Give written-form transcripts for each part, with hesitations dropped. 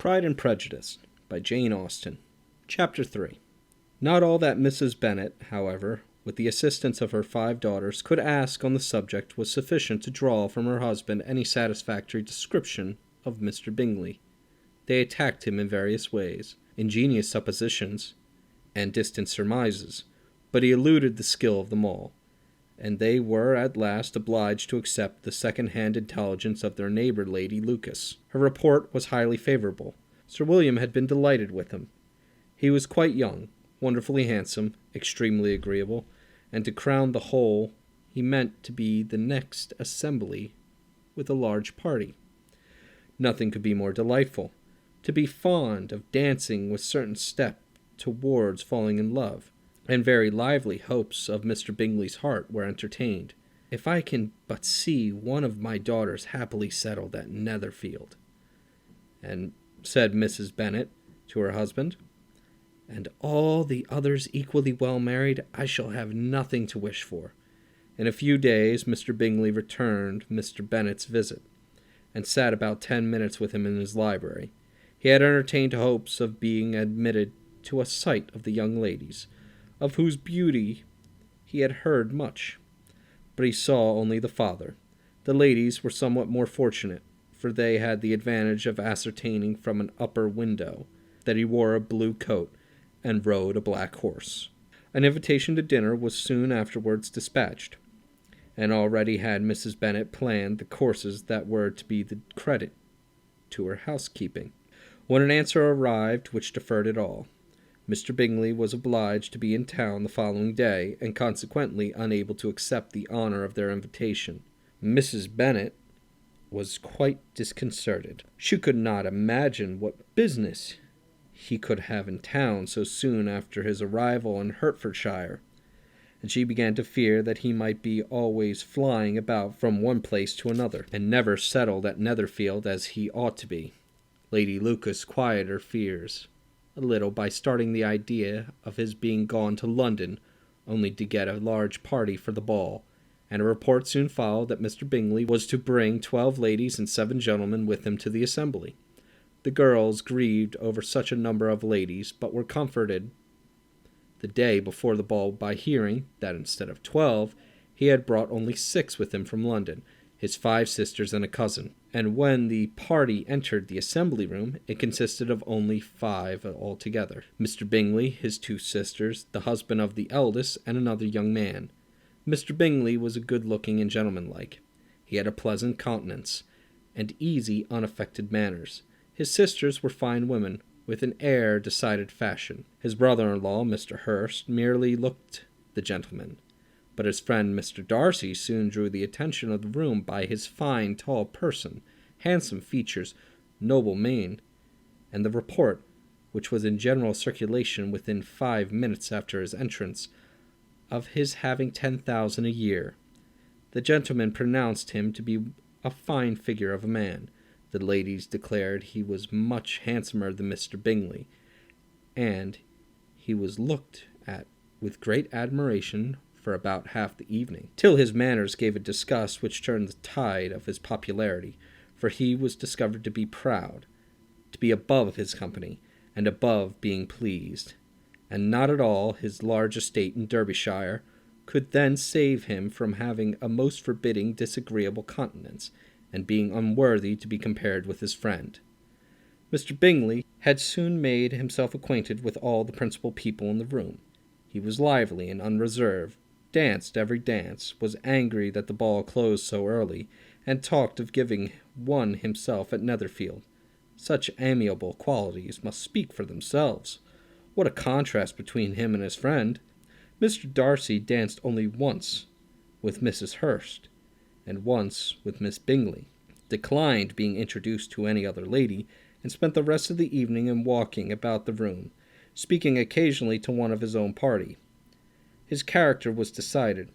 Pride and Prejudice by Jane Austen. Chapter 3. Not all that Mrs. Bennet, however, with the assistance of her 5 daughters, could ask on the subject was sufficient to draw from her husband any satisfactory description of Mr. Bingley. They attacked him in various ways, ingenious suppositions, and distant surmises, but he eluded the skill of them all, and they were at last obliged to accept the second-hand intelligence of their neighbour Lady Lucas. Her report was highly favourable. Sir William had been delighted with him. He was quite young, wonderfully handsome, extremely agreeable, and to crown the whole, he meant to be the next assembly with a large party. Nothing could be more delightful. To be fond of dancing with certain step towards falling in love, and very lively hopes of Mr. Bingley's heart were entertained. If I can but see one of my daughters happily settled at Netherfield, and said Mrs. Bennet to her husband, and all the others equally well married, I shall have nothing to wish for. In a few days Mr. Bingley returned Mr. Bennet's visit, and sat about 10 minutes with him in his library. He had entertained hopes of being admitted to a sight of the young ladies, of whose beauty he had heard much, but he saw only the father. The ladies were somewhat more fortunate, for they had the advantage of ascertaining from an upper window that he wore a blue coat and rode a black horse. An invitation to dinner was soon afterwards dispatched, and already had Mrs. Bennet planned the courses that were to be the credit to her housekeeping, when an answer arrived which deferred it all. Mr. Bingley was obliged to be in town the following day, and consequently unable to accept the honour of their invitation. Mrs. Bennet was quite disconcerted. She could not imagine what business he could have in town so soon after his arrival in Hertfordshire, and she began to fear that he might be always flying about from one place to another, and never settled at Netherfield as he ought to be. Lady Lucas quieted her fears a little by starting the idea of his being gone to London only to get a large party for the ball, and a report soon followed that Mr. Bingley was to bring 12 ladies and 7 gentlemen with him to the assembly. The girls grieved over such a number of ladies, but were comforted the day before the ball by hearing that instead of 12, he had brought only 6 with him from London, his 5 sisters and a cousin, and when the party entered the assembly room, it consisted of only 5 altogether: Mr. Bingley, his 2 sisters, the husband of the eldest, and another young man. Mr. Bingley was a good-looking and gentlemanlike. He had a pleasant countenance, and easy, unaffected manners. His sisters were fine women, with an air decided fashion. His brother-in-law, Mr. Hurst, merely looked the gentleman, but his friend Mr. Darcy soon drew the attention of the room by his fine, tall person, handsome features, noble mien, and the report, which was in general circulation within 5 minutes after his entrance, of his having 10,000 a year. The gentlemen pronounced him to be a fine figure of a man. The ladies declared he was much handsomer than Mr. Bingley, and he was looked at with great admiration for about half the evening, till his manners gave a disgust which turned the tide of his popularity, for he was discovered to be proud, to be above his company, and above being pleased, and not at all his large estate in Derbyshire could then save him from having a most forbidding, disagreeable countenance, and being unworthy to be compared with his friend. Mr. Bingley had soon made himself acquainted with all the principal people in the room. He was lively and unreserved, danced every dance, was angry that the ball closed so early, and talked of giving one himself at Netherfield. Such amiable qualities must speak for themselves. What a contrast between him and his friend! Mr. Darcy danced only once with Mrs. Hurst, and once with Miss Bingley, declined being introduced to any other lady, and spent the rest of the evening in walking about the room, speaking occasionally to one of his own party. His character was decided.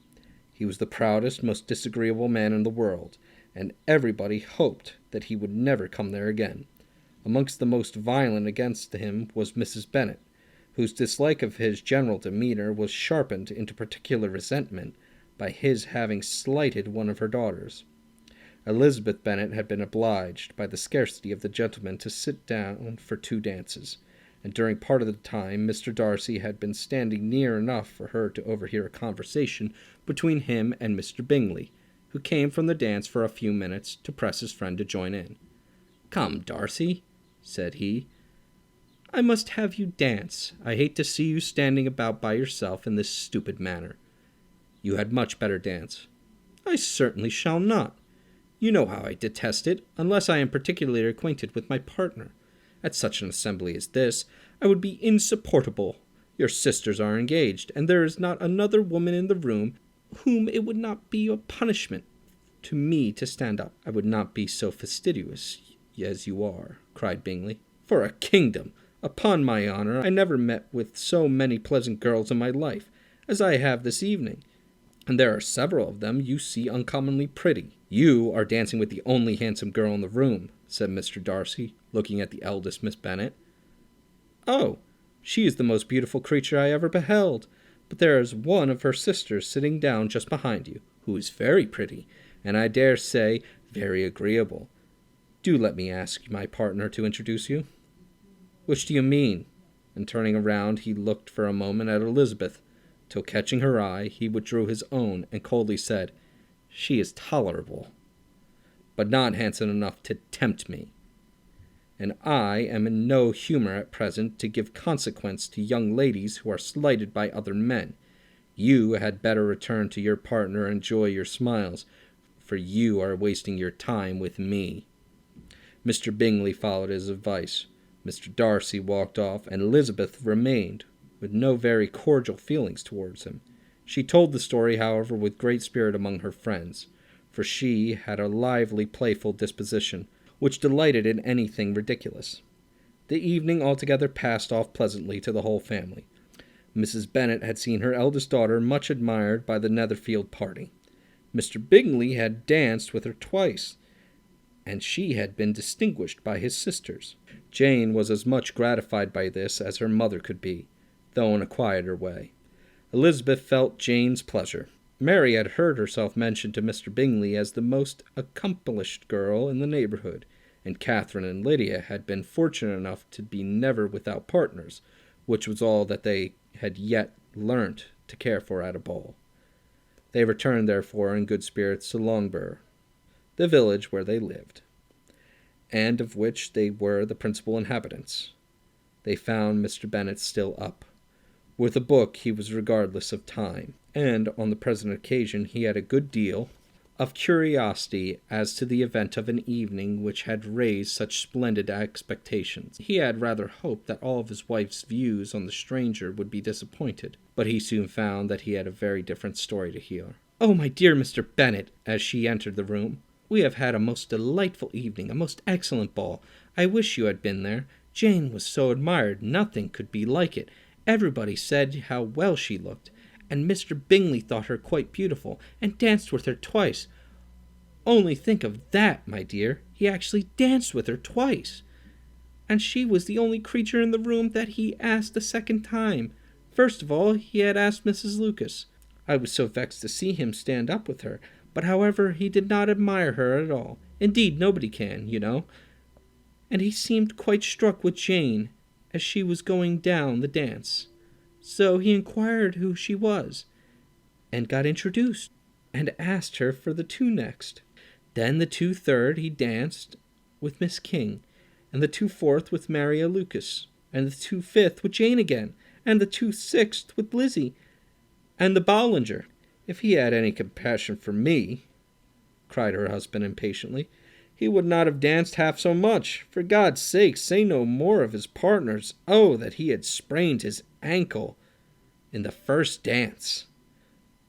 He was the proudest, most disagreeable man in the world, and everybody hoped that he would never come there again. Amongst the most violent against him was Mrs. Bennet, whose dislike of his general demeanour was sharpened into particular resentment by his having slighted one of her daughters. Elizabeth Bennet had been obliged, by the scarcity of the gentlemen, to sit down for 2 dances, and during part of the time Mr. Darcy had been standing near enough for her to overhear a conversation between him and Mr. Bingley, who came from the dance for a few minutes to press his friend to join in. "Come, Darcy," said he, "I must have you dance. I hate to see you standing about by yourself in this stupid manner. You had much better dance." "I certainly shall not. You know how I detest it, unless I am particularly acquainted with my partner. At such an assembly as this, I would be insupportable. Your sisters are engaged, and there is not another woman in the room whom it would not be a punishment to me to stand up." "I would not be so fastidious as you are," cried Bingley. "For a kingdom! Upon my honour, I never met with so many pleasant girls in my life as I have this evening, and there are several of them you see uncommonly pretty." "You are dancing with the only handsome girl in the room," said Mr. Darcy, looking at the eldest Miss Bennet. "Oh, she is the most beautiful creature I ever beheld, but there is one of her sisters sitting down just behind you, who is very pretty, and I dare say very agreeable. Do let me ask my partner to introduce you." "Which do you mean?" And turning around, he looked for a moment at Elizabeth, till catching her eye, he withdrew his own, and coldly said, "She is tolerable, but not handsome enough to tempt me, and I am in no humour at present to give consequence to young ladies who are slighted by other men. You had better return to your partner and enjoy your smiles, for you are wasting your time with me." Mr. Bingley followed his advice. Mr. Darcy walked off, and Elizabeth remained, with no very cordial feelings towards him. She told the story, however, with great spirit among her friends, for she had a lively, playful disposition, which delighted in anything ridiculous. The evening altogether passed off pleasantly to the whole family. Mrs. Bennet had seen her eldest daughter much admired by the Netherfield party. Mr. Bingley had danced with her twice, and she had been distinguished by his sisters. Jane was as much gratified by this as her mother could be, though in a quieter way. Elizabeth felt Jane's pleasure. Mary had heard herself mentioned to Mr. Bingley as the most accomplished girl in the neighbourhood, and Catherine and Lydia had been fortunate enough to be never without partners, which was all that they had yet learnt to care for at a ball. They returned, therefore, in good spirits to Loughborough, the village where they lived, and of which they were the principal inhabitants. They found Mr. Bennet still up. With a book he was regardless of time, and on the present occasion he had a good deal of curiosity as to the event of an evening which had raised such splendid expectations. He had rather hoped that all of his wife's views on the stranger would be disappointed, but he soon found that he had a very different story to hear. "Oh, my dear Mr. Bennet," as she entered the room, "we have had a most delightful evening, a most excellent ball. I wish you had been there. Jane was so admired, nothing could be like it. Everybody said how well she looked, and Mr. Bingley thought her quite beautiful, and danced with her twice. Only think of that, my dear. He actually danced with her twice. And she was the only creature in the room that he asked a second time. First of all, he had asked Mrs. Lucas. I was so vexed to see him stand up with her, but however, he did not admire her at all. Indeed, nobody can, you know. And he seemed quite struck with Jane, as she was going down the dance. So he inquired who she was, and got introduced, and asked her for the 2 next. Then the 2 third he danced with Miss King, and the 2 fourth with Maria Lucas, and the 2 fifth with Jane again, and the 2 sixth with Lizzie, and the Bollinger. If he had any compassion for me," cried her husband impatiently, "he would not have danced half so much. For God's sake, say no more of his partners. Oh, that he had sprained his ankle in the first dance."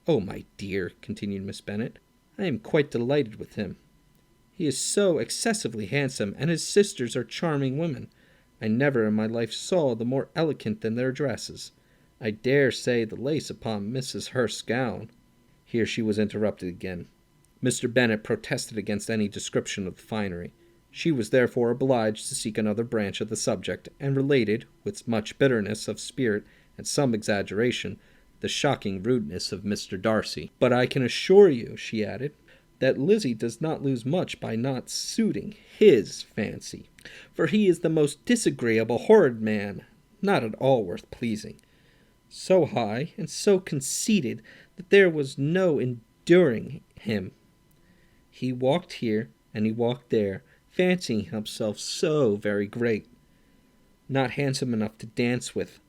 "Oh, my dear," continued Miss Bennet, "I am quite delighted with him. He is so excessively handsome, and his sisters are charming women. I never in my life saw them more elegant than their dresses. I dare say the lace upon Mrs. Hurst's gown—" Here she was interrupted again. Mr. Bennet protested against any description of the finery. She was therefore obliged to seek another branch of the subject, and related, with much bitterness of spirit and some exaggeration, the shocking rudeness of Mr. Darcy. "But I can assure you," she added, that Lizzie does not lose much by not suiting his fancy, for he is the most disagreeable, horrid man, not at all worth pleasing, so high and so conceited that there was no enduring him. He walked here and he walked there, fancying himself so very great. Not handsome enough to dance with.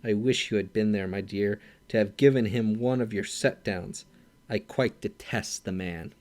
I wish you had been there, my dear, to have given him one of your set-downs. I quite detest the man.